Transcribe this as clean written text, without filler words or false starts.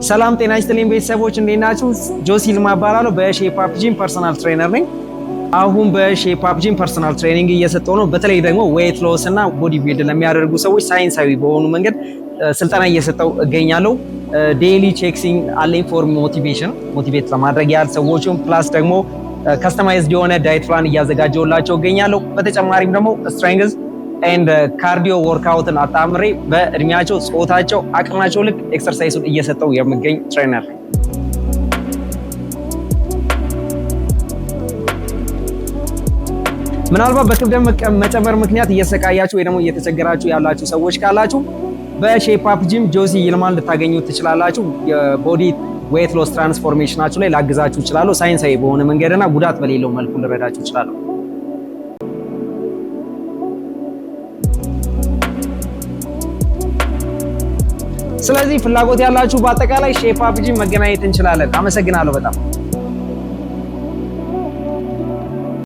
ሰላም ጤና ይስጥልኝ ቤተሰቦች እንዴት ናችሁ? ጆሲ ይልማ እባላለሁ። በሼፕ አፕ ጂም ፐርሰናል ትሬነር ነኝ። አሁን በሼፕ አፕ ጂም ፐርሰናል ትሬኒንግ እየሰጠሁ ነው። በተለይ ደግሞ ዌት ሎስ እና ቦዲ ቢልድ ለሚያደርጉ ሰዎች ሳይንሳዊ በሆኑ መንገድ ስልጠና እየሰጠሁ እገኛለሁ። ዴይሊ ቼክሲንግ አለኝ ፎር ሞቲቬት ለማድረግ ያህል ሰዎችን ፕላስ ደግሞ ከስተማይዝድ የሆነ ዳይት ፕላን እያዘጋጀሁላቸው እገኛለሁ። በተጨማሪም ደግሞ ስትሬንግዝ ኤንድ ካርዲዮ ወርክአውትን አጣምሬ በእድሜያቸው፣ ጾታቸው፣ አቅማቸው ልክ ኤክሰርሳይሱን እየሰጠው የምገኝ ትሬነር ነኝ። ምናልባት በክብደት መጨመር ምክንያት እየሰቃያችሁ ወይ ደግሞ እየተቸገራችሁ ያላችሁ ሰዎች ካላችሁ በሼፕ አፕ ጂም ጆሲ ይልማን ልታገኙ ትችላላችሁ። የቦዲ ዌት ሎስ ትራንስፎርሜሽናችሁ ላይ ላግዛችሁ እችላለሁ። ሳይንሳዊ በሆነ መንገድና ጉዳት በሌለው መልኩ ልረዳችሁ እችላለሁ። ስለዚህ ፍላጎት ያላችሁ በአጠቃላይ ሼፕ አፕ ጂም መገናኘት እንችላለን። አመሰግናለሁ በጣም።